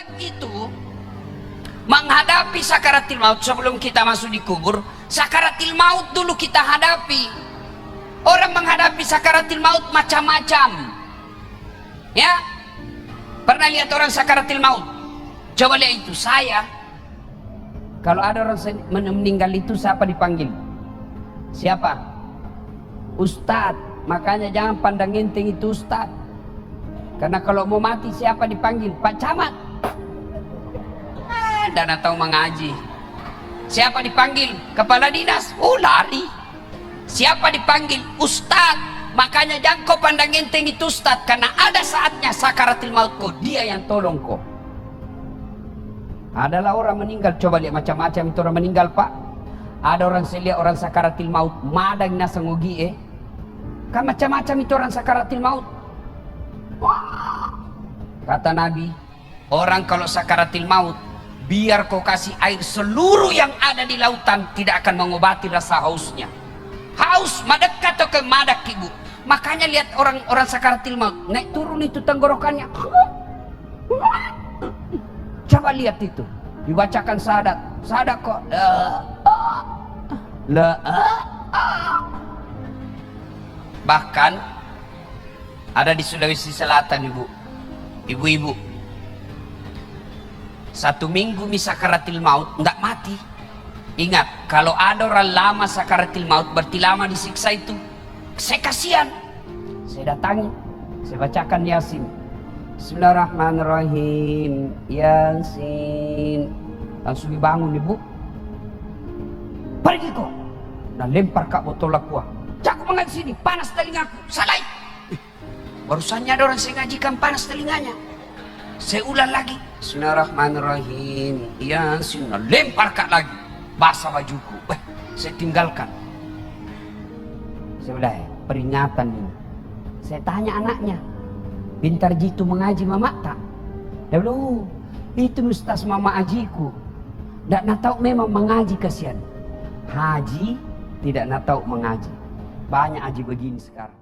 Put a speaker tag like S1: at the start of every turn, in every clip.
S1: baik itu menghadapi sakaratil maut sebelum kita masuk di kubur. Sakaratil maut dulu kita hadapi. Orang menghadapi sakaratil maut macam-macam. Ya, pernah lihat orang sakaratil maut? Coba lihat itu. Saya, kalau ada orang meninggal itu siapa dipanggil? Siapa? Ustadz. Makanya jangan pandang enteng itu ustadz. Karena kalau mau mati siapa dipanggil? Pak Camat. Dan atau mengaji. Siapa dipanggil? Kepala dinas. Oh, lari. Siapa dipanggil? Ustadz. Makanya jangan kau pandang enteng itu ustadz. Karena ada saatnya sakaratil maut kau, dia yang tolong kau. Adalah orang meninggal. Coba lihat macam-macam itu orang meninggal, Pak. Ada orang saya lihat orang sakaratil maut madang nasa ngogi kan macam-macam itu orang sakaratil maut. Wah. Kata Nabi, orang kalau sakaratil maut, biar kau kasih air seluruh yang ada di lautan, tidak akan mengobati rasa hausnya. Haus mendekat atau ke madak, ibu. Makanya lihat orang sakaratil maut naik turun itu tenggorokannya. Coba lihat itu, dibacakan syahadat. Syahadat kok bahkan ada di Sulawesi Selatan, ibu-ibu 1 minggu sakaratil maut enggak mati. Ingat, kalau ada orang lama sakaratil maut berarti lama disiksa itu. Saya kasihan, saya datangi, saya bacakan Yasin. Bismillahirrahmanirrahim. Yasin. Langsung dibangun, ibu. Pergi kau. Dan lempar kak botol aqua. Cak mengaji sini, panas telingaku. Salai. Barusannya ada orang saya ngajikan panas telinganya. Saya ulang lagi. Bismillahirrahmanirrahim. Yasin. Lempar kak lagi. Basah bajuku. Saya tinggalkan. Saya bilang, peringatan ini. Saya tanya anaknya, pintar jitu mengaji mama tak? Dia bilang, itu ustaz mama ajiku. Tidak nak tahu memang mengaji kasihan. Haji tidak nak tahu mengaji. Banyak haji begini sekarang.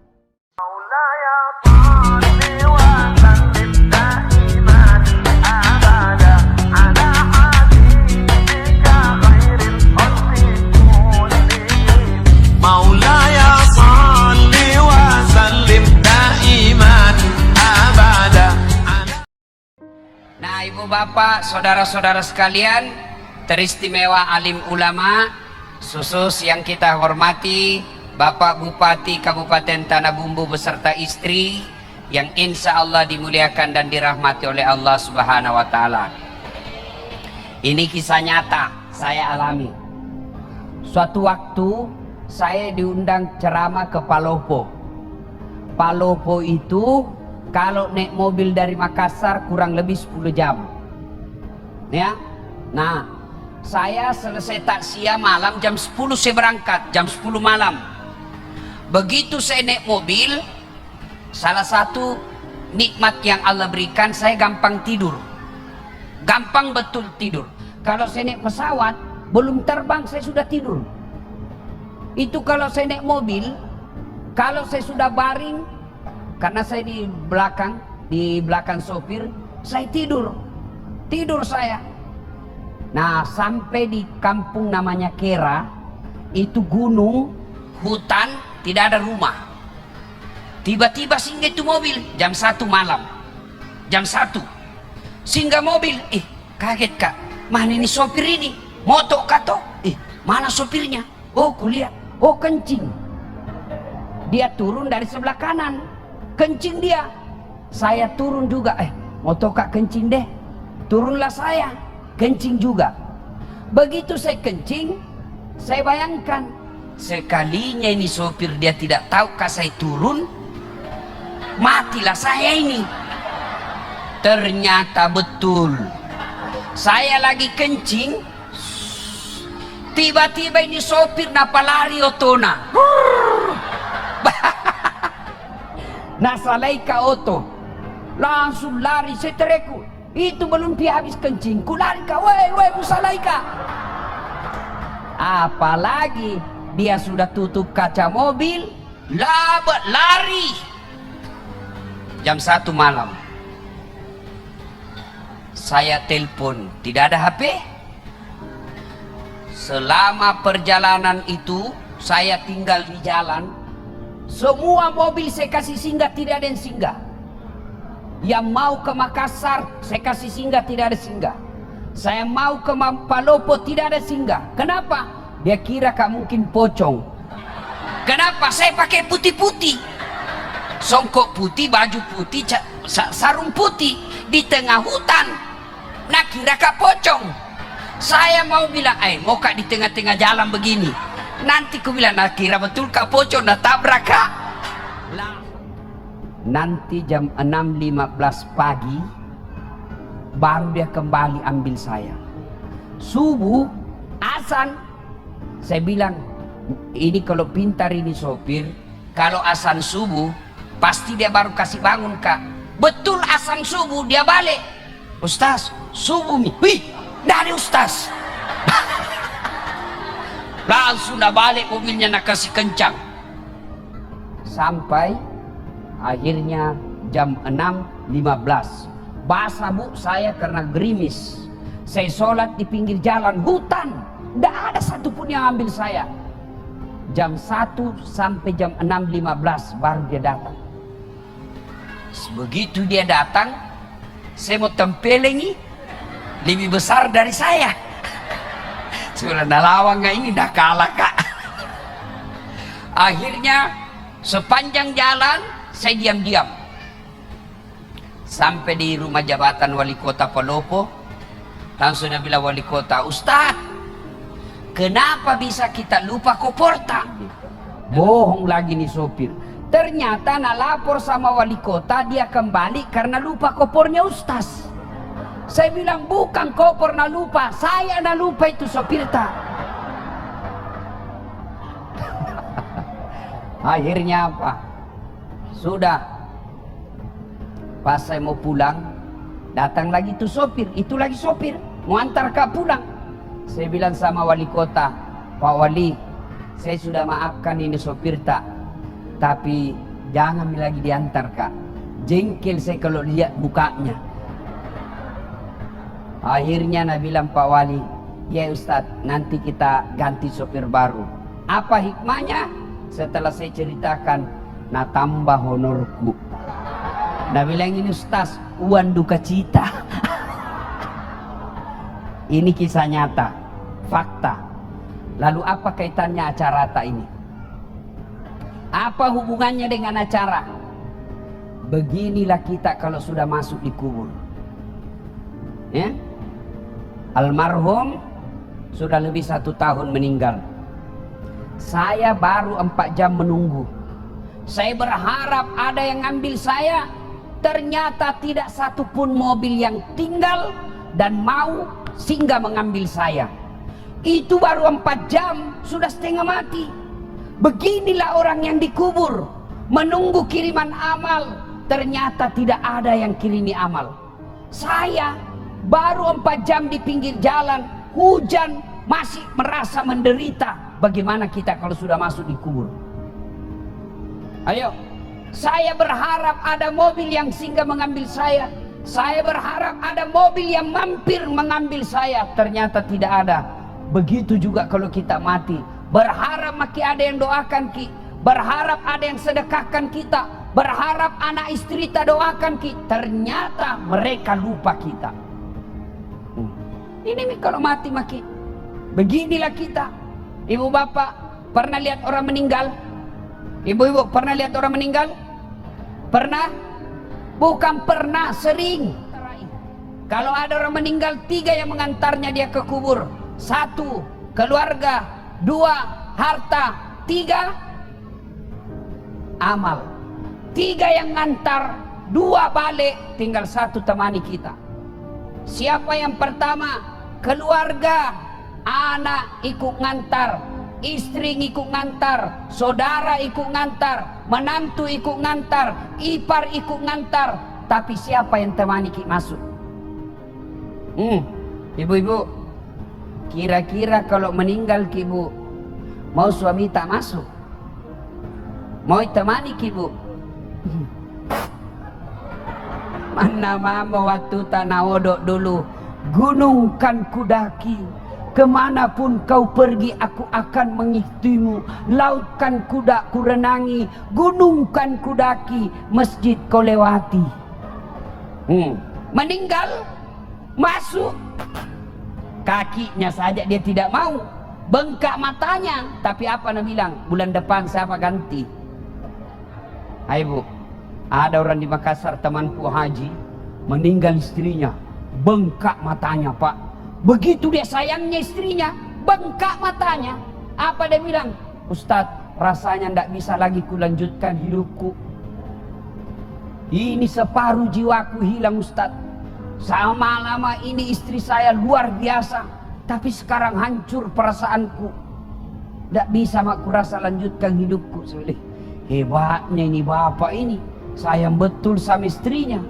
S1: Nah, ibu bapak, saudara-saudara sekalian, teristimewa alim ulama, khusus yang kita hormati Bapak Bupati Kabupaten Tanah Bumbu beserta istri yang insya Allah dimuliakan dan dirahmati oleh Allah Subhanahu wa Ta'ala. Ini kisah nyata saya alami. Suatu waktu saya diundang ceramah ke Palopo. Palopo itu kalau naik mobil dari Makassar kurang lebih 10 jam. Ya. Nah, saya selesai takziah malam jam 10 saya berangkat, jam 10 malam. Begitu saya naik mobil, salah satu nikmat yang Allah berikan, saya gampang tidur. Gampang betul tidur. Kalau saya naik pesawat, belum terbang saya sudah tidur. Itu kalau saya naik mobil, kalau saya sudah baring, karena saya di belakang sopir, saya tidur saya. Nah, sampai di kampung namanya Kera, itu gunung, hutan, tidak ada rumah. Tiba-tiba singgah itu mobil, jam 1 malam. Jam 1. Singgah mobil, kaget kak, mana ini sopir ini? Moto kato, mana sopirnya? Oh, kulihat, oh kencing. Dia turun dari sebelah kanan, kencing dia. Saya turun juga, moto kak kencing deh. Turunlah saya, kencing juga. Begitu saya kencing, saya bayangkan, sekalinya ini sopir dia tidak tahukah saya turun, matilah saya ini. Ternyata betul, saya lagi kencing, tiba-tiba ini sopir napa lari otona. Nasalaika oto, langsung lari. Saya teriak, itu belum dia habis kencing, ku lari kak, weh musalaika. Apalagi dia sudah tutup kaca mobil, lari. Jam 1 malam saya telepon, tidak ada HP. Selama perjalanan itu saya tinggal di jalan, semua mobil saya kasih singgah, tidak ada yang singgah. Yang mau ke Makassar saya kasih singgah, tidak ada singgah. Saya mau ke Palopo, tidak ada singgah. Kenapa? Dia kira kak mungkin pocong. Kenapa? Saya pakai putih-putih, songkok putih, baju putih, sarung putih di tengah hutan. Nah kira kak pocong. Saya mau bilang, mau kak di tengah-tengah jalan begini. Nanti ku bilang, nah kira betul kak pocong, dah tabrak kak. Nanti jam 6.15 pagi baru dia kembali ambil saya. Subuh azan, saya bilang, ini kalau pintar ini sopir, kalau azan subuh pasti dia baru kasih bangun kak. Betul azan subuh dia balik. Ustaz, subuh nih. Wih, dari Ustaz. Langsung dah balik mobilnya, nak kasih kencang. Sampai akhirnya jam 6.15. Basah bu saya karena gerimis. Saya sholat di pinggir jalan hutan, tidak ada satupun yang ambil saya. Jam 1 sampai jam 6.15 baru dia datang. Begitu dia datang, saya mau tempelengi, lebih besar dari saya. Sudah lawang nggak ini, dah kalah kak. Akhirnya sepanjang jalan saya diam-diam sampai di rumah jabatan wali kota Palopo. Langsung dia bilang wali kota, Ustaz, kenapa bisa kita lupa koporta? Bohong lagi nih sopir. Ternyata nak lapor sama wali kota, dia kembali karena lupa kopornya Ustaz. Saya bilang bukan kopor nak lupa, saya nak lupa itu sopir tak. Akhirnya apa? Sudah pas saya mau pulang, datang lagi tuh sopir, itu lagi sopir mau antar kak pulang. Saya bilang sama wali kota, Pak Wali, saya sudah maafkan ini sopir tak, tapi jangan lagi diantar kak, jengkel saya kalau lihat mukanya. Akhirnya Nabi bilang Pak Wali, ya Ustadz, nanti kita ganti sopir baru. Apa hikmahnya? Setelah saya ceritakan, nah tambah honorku. Nah bilang ini Ustaz, uang duka cita. Ini kisah nyata, fakta. Lalu apa kaitannya acara ini? Apa hubungannya dengan acara? Beginilah kita kalau sudah masuk di kubur. Ya? Almarhum sudah lebih 1 tahun meninggal. Saya baru 4 jam menunggu. Saya berharap ada yang ngambil saya. Ternyata tidak satupun mobil yang tinggal dan mau singgah mengambil saya. Itu baru 4 jam sudah setengah mati. Beginilah orang yang dikubur, menunggu kiriman amal. Ternyata tidak ada yang kirimi amal. Saya baru 4 jam di pinggir jalan, hujan, masih merasa menderita. Bagaimana kita kalau sudah masuk di kubur? Ayo, saya berharap ada mobil yang singgah mengambil saya. Saya berharap ada mobil yang mampir mengambil saya. Ternyata tidak ada. Begitu juga kalau kita mati. Berharap makin ada yang doakan kita. Berharap ada yang sedekahkan kita. Berharap anak istri kita doakan kita. Ternyata mereka lupa kita. Ini kalau mati makin. Beginilah kita. Ibu bapak pernah lihat orang meninggal? Ibu-ibu pernah lihat orang meninggal? Pernah? Bukan pernah, sering. Kalau ada orang meninggal, 3 yang mengantarnya dia ke kubur. 1, keluarga. 2, harta. 3, amal. 3 yang ngantar, 2 balik, tinggal 1 temani kita. Siapa yang pertama? Keluarga, anak ikut ngantar, istri ikut ngantar, saudara ikut ngantar, menantu ikut ngantar, ipar ikut ngantar. Tapi siapa yang temani kita masuk? Ibu-ibu, kira-kira kalau meninggal ibu, mau suami tak masuk? Mau temani ibu? Mana mama waktu tanah odok dulu. Gunung kan kudaki, kemanapun kau pergi aku akan mengikutimu. Laut kan kuda kurenangi, gunung kan kudaki, masjid kau lewati. Meninggal, masuk, kakinya saja dia tidak mau, bengkak matanya. Tapi apa nak bilang? Bulan depan siapa ganti? Hai bu, ada orang di Makassar temanku haji, meninggal istrinya, bengkak matanya pak. Begitu dia sayangnya istrinya, bengkak matanya. Apa dia bilang? Ustadz, rasanya tidak bisa lagi kulanjutkan hidupku. Ini separuh jiwaku hilang Ustadz. Sama lama ini istri saya luar biasa, tapi sekarang hancur perasaanku. Tidak bisa aku rasa lanjutkan hidupku. Hebatnya ini bapak ini, sayang betul sama istrinya.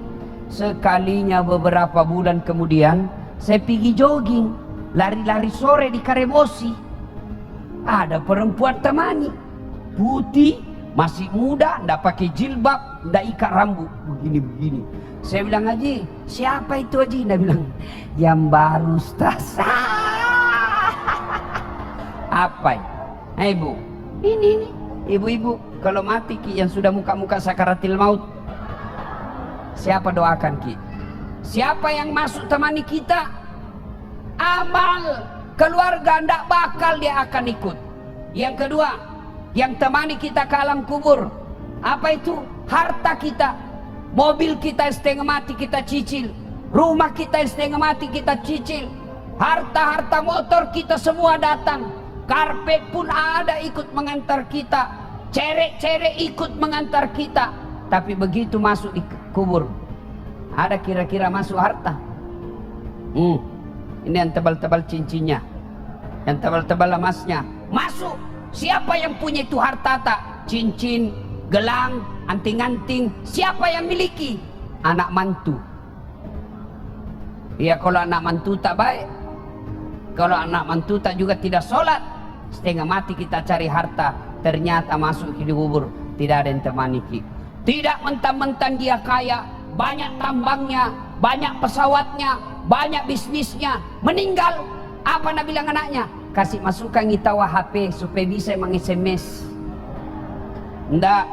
S1: Sekalinya beberapa bulan kemudian saya pergi jogging, lari-lari sore di Karebosi. Ada perempuan temani, putih, masih muda, ndak pakai jilbab, ndak ikat rambut, begini-begini. Saya bilang, Haji, siapa itu Haji? Dia bilang, yang baru Ustaz. Apa ini? Hai bu, ini ibu-ibu, kalau mati ki yang sudah muka-muka sakaratil maut, siapa doakan ki? Siapa yang masuk temani kita? Amal keluarga ndak bakal dia akan ikut. Yang kedua, yang temani kita ke alam kubur, apa itu? Harta kita, mobil kita yang setengah mati kita cicil, rumah kita yang setengah mati kita cicil, harta-harta motor kita semua datang, karpet pun ada ikut mengantar kita, cerek-cerek ikut mengantar kita. Tapi begitu masuk di kubur, ada kira-kira masuk harta? Ini yang tebal-tebal cincinnya, yang tebal-tebal emasnya masuk. Siapa yang punya itu harta tak? Cincin, gelang, anting-anting, siapa yang miliki? Anak mantu. Ya kalau anak mantu tak baik, kalau anak mantu tak juga tidak sholat, setengah mati kita cari harta, ternyata masuk di kubur tidak ada yang temani kita. Tidak mentang-mentang dia kaya, banyak tambangnya, banyak pesawatnya, banyak bisnisnya, meninggal, apa nak bilang anaknya? Kasih masukkan ngitawa HP supaya bisa meng-SMS. Ndak,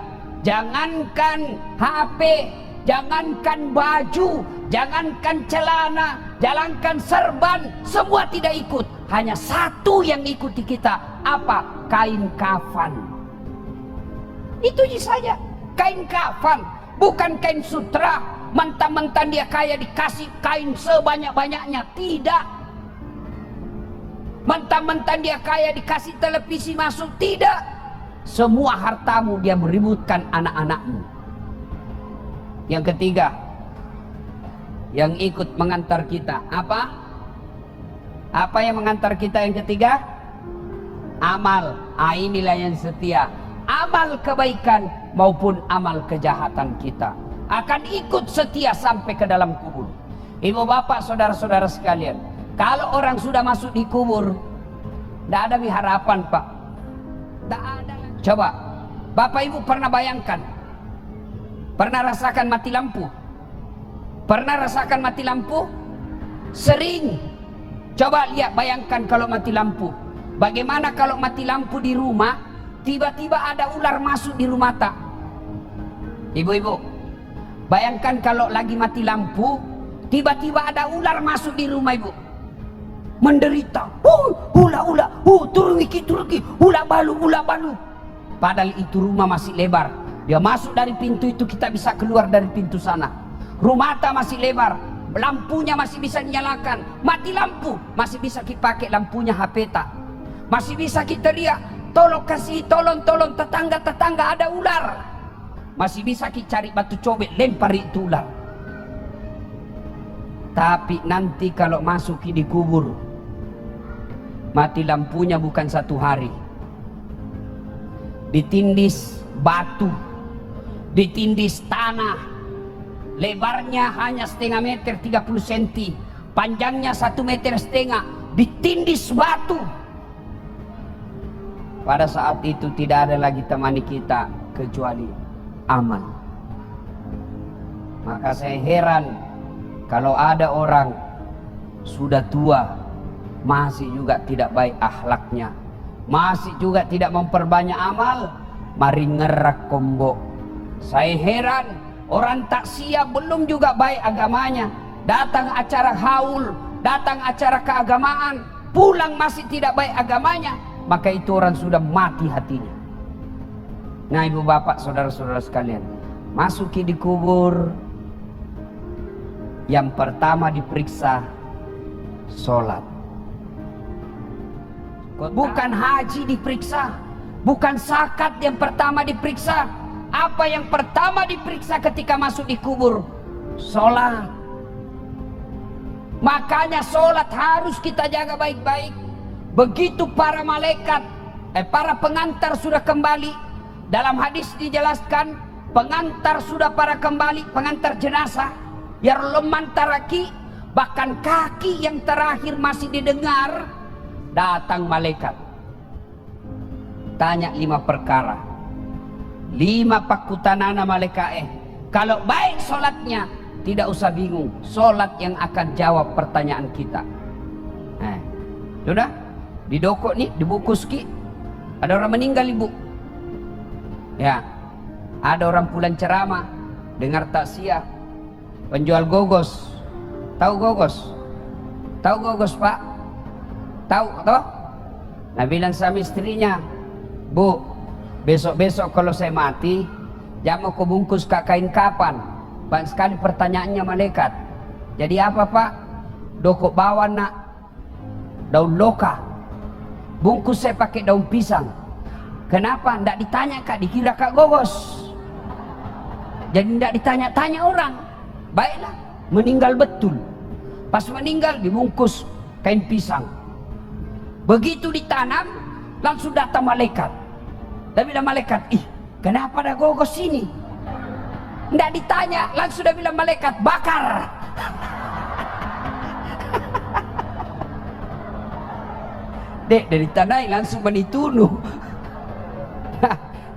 S1: jangankan HP, jangankan baju, jangankan celana, jangankan serban, semua tidak ikut. Hanya satu yang ikuti kita, apa? Kain kafan. Itu saja, kain kafan, bukan kain sutra. Mentang-mentang dia kaya dikasih kain sebanyak-banyaknya, tidak. Mentang-mentang dia kaya dikasih televisi masuk, tidak. Semua hartamu dia meributkan anak-anakmu. Yang ketiga, yang ikut mengantar kita, apa? Apa yang mengantar kita yang ketiga? Amal. Inilah yang setia. Amal kebaikan maupun amal kejahatan kita akan ikut setia sampai ke dalam kubur. Ibu bapak saudara-saudara sekalian, kalau orang sudah masuk di kubur, tidak ada harapan pak, tidak ada. Coba bapak ibu pernah bayangkan, pernah rasakan mati lampu? Pernah rasakan mati lampu? Sering. Coba lihat, bayangkan kalau mati lampu. Bagaimana kalau mati lampu di rumah, tiba-tiba ada ular masuk di rumah tak? Ibu-ibu, bayangkan kalau lagi mati lampu, tiba-tiba ada ular masuk di rumah ibu. Menderita, ula, turun iki, ula balu. Padahal itu rumah masih lebar. Dia masuk dari pintu itu, kita bisa keluar dari pintu sana. Rumah tak masih lebar, lampunya masih bisa dinyalakan. Mati lampu, masih bisa kita pakai lampunya HP tak. Masih bisa kita lihat, tolong tetangga ada ular. Masih bisa kita cari batu cobek, lempar itu ular. Tapi nanti kalau masuk di kubur, mati lampunya bukan 1 hari, ditindis batu, ditindis tanah, lebarnya hanya setengah meter 30 cm, panjangnya 1,5 meter, ditindis batu. Pada saat itu tidak ada lagi temani kita kecuali amal. Maka saya heran kalau ada orang sudah tua masih juga tidak baik akhlaknya, masih juga tidak memperbanyak amal, mari ngerak kombo. Saya heran orang tak siap belum juga baik agamanya, datang acara haul, datang acara keagamaan, pulang masih tidak baik agamanya, maka itu orang sudah mati hatinya. Nah ibu bapak saudara-saudara sekalian, masuki di kubur, yang pertama diperiksa sholat. Bukan haji diperiksa, bukan zakat yang pertama diperiksa. Apa yang pertama diperiksa ketika masuk di kubur? Sholat. Makanya sholat harus kita jaga baik-baik. Begitu para malaikat, para pengantar sudah kembali, dalam hadis dijelaskan, pengantar sudah para kembali, pengantar jenazah, ya leman taraki, bahkan kaki yang terakhir masih didengar, datang malaikat. Tanya 5 perkara. 5 pakutanana malaikat. Kalau baik sholatnya, tidak usah bingung, sholat yang akan jawab pertanyaan kita. Sudah didokok nih, dibungkus ki. Ada orang meninggal ibu. Ya, ada orang pulang ceramah, dengar taksiah, penjual gogos. Tahu gogos? Tahu gogos pak? Tahu toh? Nah bilang sama istrinya, Bu, besok-besok kalau saya mati, jangan mau bungkus kain kapan? Banyak sekali pertanyaannya malaikat. Jadi apa pak? Doko bawa nak daun loka, bungkus saya pakai daun pisang. Kenapa? Nggak ditanya kak, dikira kak gogos. Jadi nggak ditanya-tanya orang. Baiklah, meninggal betul. Pas meninggal dibungkus kain pisang. Begitu ditanam, langsung datang malaikat. Dan bilang malaikat, ih kenapa ada gogos sini? Nggak ditanya, langsung dia bilang malaikat, bakar. Dek, dari tanah langsung menitunuh.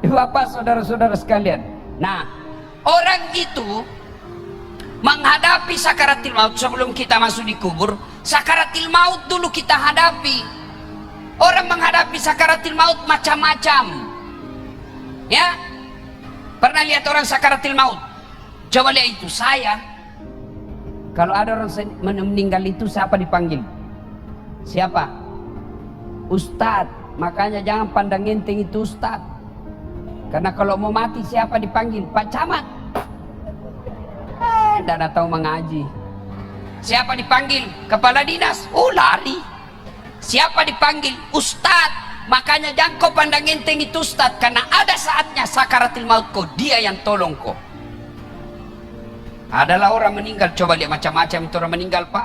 S1: Bapak saudara-saudara sekalian. Nah, orang itu menghadapi sakaratil maut sebelum kita masuk di kubur. Sakaratil maut dulu kita hadapi. Orang menghadapi sakaratil maut macam-macam. Ya, pernah lihat orang sakaratil maut? Coba lihat itu. Saya, kalau ada orang meninggal itu siapa dipanggil? Siapa? Ustadz. Makanya jangan pandang enteng itu Ustadz. Karena kalau mau mati siapa dipanggil? Pak Camat. Tidak tahu mengaji. Siapa dipanggil? Kepala dinas. Oh lari. Siapa dipanggil? Ustadz. Makanya jangan kau pandang enteng itu Ustadz. Karena ada saatnya sakaratil maut kau, dia yang tolong kau. Adalah orang meninggal. Coba lihat macam-macam itu orang meninggal pak.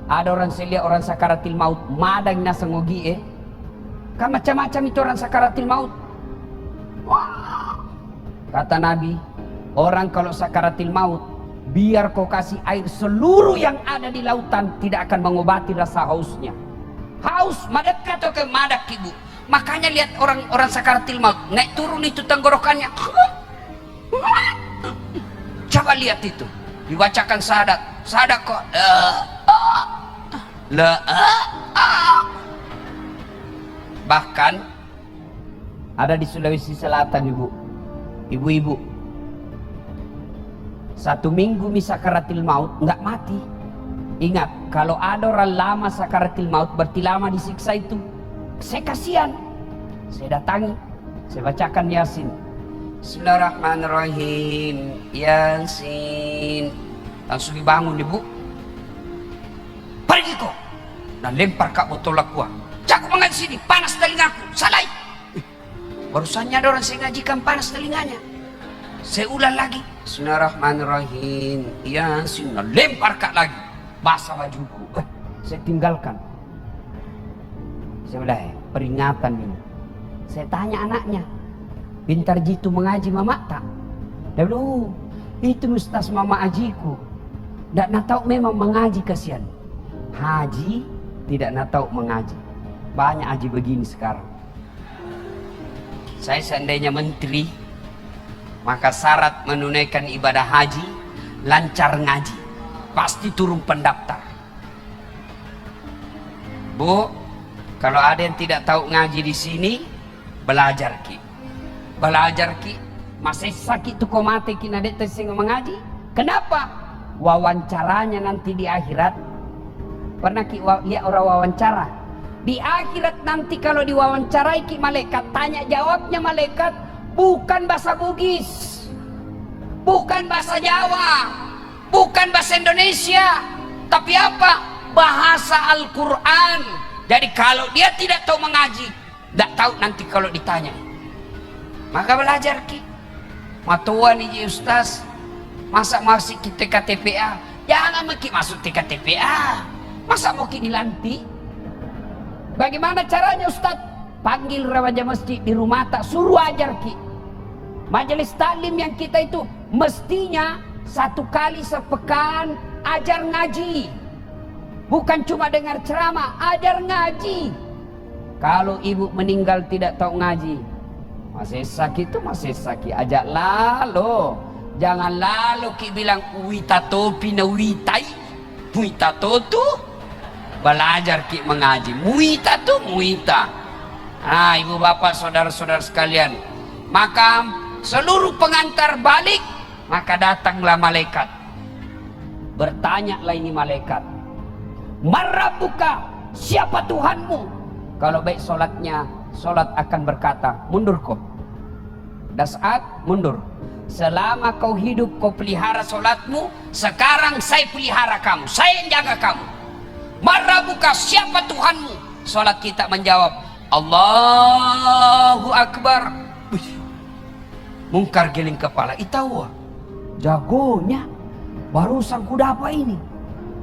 S1: Ada orang saya lihat orang sakaratil maut madang nasa ngogi kan macam-macam itu orang sakaratil maut. Kata Nabi, orang kalau sakaratil maut, biar kau kasih air seluruh yang ada di lautan, tidak akan mengobati rasa hausnya. Haus, madak atau ke madak ibu. Makanya lihat orang sakaratil maut, naik turun itu tenggorokannya. Coba lihat itu, dibacakan syahadat, syahadat kok. Bahkan ada di Sulawesi Selatan ibu-ibu 1 minggu sakaratil maut nggak mati. Ingat, kalau ada orang lama sakaratil maut berarti lama disiksa itu. Saya kasihan, saya datangi, saya bacakan Yasin. Bismillahirrahmanirrahim. Yasin. Langsung dibangun ibu. Pergi kau. Dan lempar kak botol aqua. Jago mengaji sini, panas telingaku, salai. Barusannya ada orang saya ngajikan panas telinganya. Saya ulang lagi. Bismillahirrahmanirrahim. Yasin. Lempar kak lagi. Basah bajuku. Saya tinggalkan. Saya bilang, peringatan ini. Saya tanya anaknya, pintar jitu mengaji mama tak? Dia bilang, itu ustaz mama ajiku. Tidak nak tahu memang mengaji kasihan. Haji tidak nak tahu mengaji. Banyak haji begini sekarang. Saya seandainya menteri, maka syarat menunaikan ibadah haji lancar ngaji, pasti turun pendaftar. Bu, kalau ada yang tidak tahu ngaji di sini, belajar ki, belajar ki. Masih sakit tuh kau mati kina dek sing mengaji. Kenapa? Wawancaranya nanti di akhirat. Pernah ki lihat orang wawancara? Di akhirat nanti kalau diwawancarai ki malaikat, tanya jawabnya malaikat bukan bahasa Bugis, bukan bahasa Jawa, bukan bahasa Indonesia, tapi apa? Bahasa Al-Quran. Jadi kalau dia tidak tahu mengaji, tidak tahu nanti kalau ditanya. Maka belajar ki. Matuan ini Ustaz, masa masih kita TKTPA? Jangan maki masuk TKTPA. Masa mau ki dilantik? Bagaimana caranya Ustaz? Panggil raja masjid di rumah tak, suruh ajar ki. Majelis taklim yang kita itu mestinya 1 kali sepekan ajar ngaji. Bukan cuma dengar ceramah, ajar ngaji. Kalau ibu meninggal tidak tahu ngaji, masih sakit itu masih sakit, ajak lalu. Jangan lalu ki bilang wita topi na witai, wita totu. Belajar ki mengaji, muita tuh muita. Nah, ibu bapak saudara-saudara sekalian, maka seluruh pengantar balik, maka datanglah malaikat. Bertanyalah ini malaikat, Marabuka, siapa Tuhanmu? Kalau baik solatnya, solat akan berkata, mundur kau. Dasat, mundur. Selama kau hidup kau pelihara solatmu, sekarang saya pelihara kamu, saya yang jaga kamu. Marabuka, siapa Tuhanmu? Solat kita menjawab, Allahu Akbar. Mungkar geling kepala, itawa jagonya barusan kuda apa ini?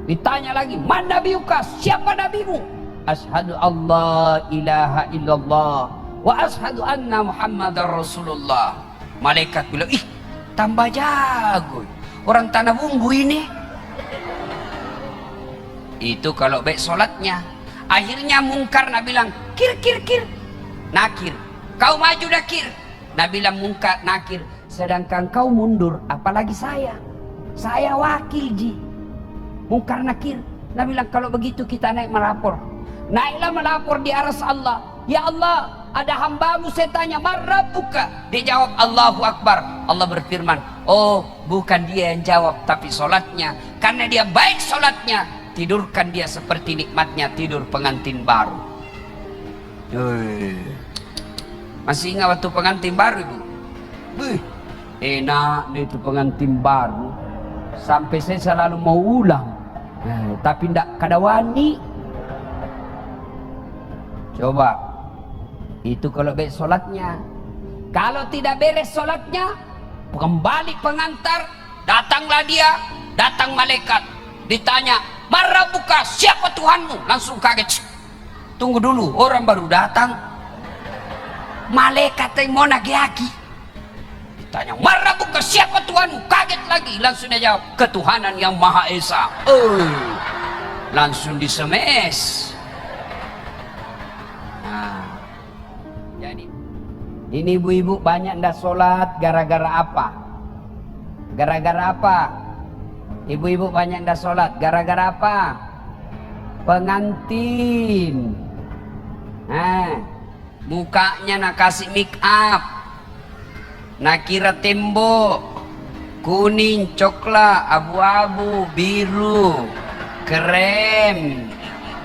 S1: Ditanya lagi, man nabiuka, siapa nabimu? Ashhadu Allah ilaha illallah wa ashhadu anna Muhammadar Rasulullah. Malaikat bilang, ih tambah jago orang tanah bumbu ini. Itu kalau baik solatnya. Akhirnya mungkar nak bilang, kir kir kir, nakir, kau maju dah kir. Nak bilang mungkar nakir, sedangkan kau mundur, apalagi saya wakil ji. Mungkar nakir, nak bilang kalau begitu kita naik melapor. Naiklah melapor di aras Allah. Ya Allah, ada hambamu saya tanya, Marabuka. Dia jawab Allahu Akbar. Allah berfirman, oh bukan dia yang jawab, tapi solatnya. Karena dia baik solatnya, tidurkan dia seperti nikmatnya tidur pengantin baru. Masih ingat waktu pengantin baru ibu? Enak itu pengantin baru. Sampai saya selalu mau ulang, tapi tidak kada wani. Coba itu kalau baik solatnya. Kalau tidak beres solatnya, kembali pengantar, datanglah dia, datang malaikat, ditanya, Marabuka, siapa Tuhanmu? Langsung kaget. Tunggu dulu, orang baru datang. Malaikat yang mau nagiaki. Ditanya, Marabuka, siapa Tuhanmu? Kaget lagi. Langsung dia jawab, ketuhanan yang Maha Esa. Langsung disemes. Nah, jadi ini ibu-ibu banyak ndak sholat gara-gara apa? Gara-gara apa? Ibu-ibu banyak ndak sholat gara-gara apa? Pengantin. Mukanya nak kasih make up, nak kira tembok kuning, coklat, abu-abu, biru, krem.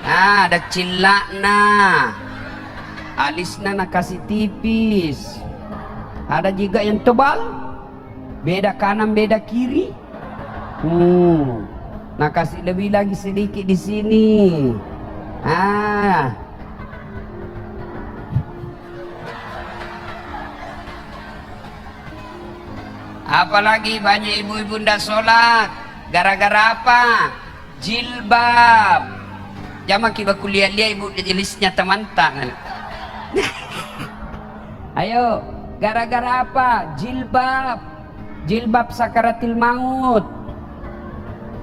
S1: Ada cilakna, alisna nak kasih tipis. Ada juga yang tebal, beda kanan beda kiri. Nah kasih lebih lagi sedikit di sini. Apalagi banyak ibu-ibu ndak sholat gara-gara apa? Jilbab. Jama kita kuliah ibu jenisnya teman-teman. Ayo, gara-gara apa? Jilbab. Jilbab sakaratil maut.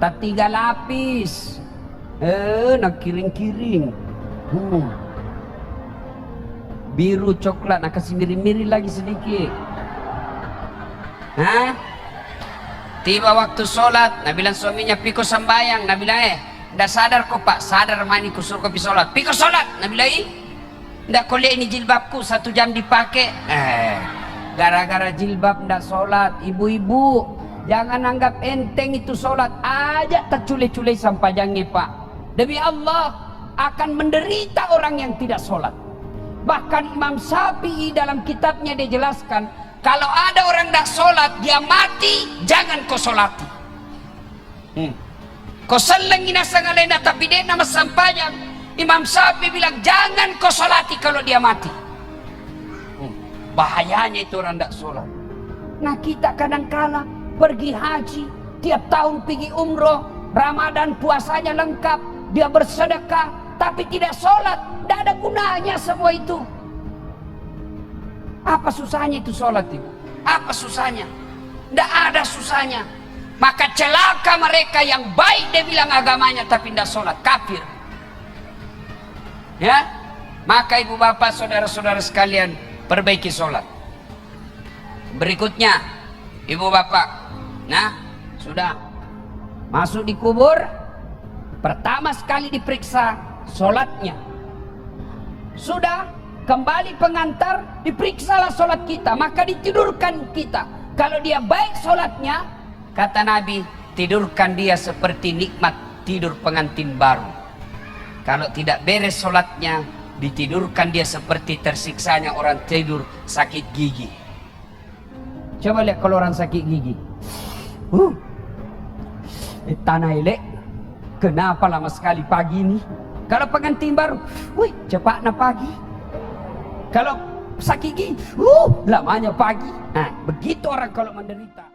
S1: Tak 3 lapis. Nak kiring-kiring. Biru coklat, nak kasih miri-miri lagi sedikit. Tiba waktu sholat, Nabi bilang suaminya, piko sembayang. Nabi bilang, ndak sadar kok pak? Sadar mani kusur kopi sholat. Piko sholat. Nabi bilang, ndak kau lihat ini jilbabku 1 jam dipakai. Gara-gara jilbab ndak sholat. Ibu-ibu, jangan anggap enteng itu sholat. Aja tercule-cule sampai jangan pak. Demi Allah, akan menderita orang yang tidak sholat. Bahkan Imam Syafi'i dalam kitabnya dia jelaskan, kalau ada orang tidak sholat, dia mati, jangan kau sholati. Kau selengin asangalena tapi dia nama sampayang. Imam Syafi'i bilang, jangan kau sholati kalau dia mati. Bahayanya itu orang tidak sholat. Nah kita kadang-kala pergi haji, tiap tahun pergi umroh, Ramadan puasanya lengkap, dia bersedekah, tapi tidak sholat, tidak ada gunanya semua itu. Apa susahnya itu sholat itu? Apa susahnya? Tidak ada susahnya. Maka celaka mereka yang baik dia bilang agamanya tapi tidak sholat, kafir. Ya, maka ibu bapak saudara-saudara sekalian perbaiki sholat. Berikutnya, ibu bapak, nah sudah masuk di kubur, pertama sekali diperiksa sholatnya. Sudah kembali pengantar, diperiksalah sholat kita, maka ditidurkan kita. Kalau dia baik sholatnya, kata Nabi, tidurkan dia seperti nikmat tidur pengantin baru. Kalau tidak beres sholatnya, ditidurkan dia seperti tersiksanya orang tidur sakit gigi. Coba lihat kalau orang sakit gigi, tanah elek, kenapa lama sekali pagi ini? Kalau pengantin baru, wih cepat na pagi. Kalau sakit gigi, lamanya pagi. Nah, begitu orang kalau menderita.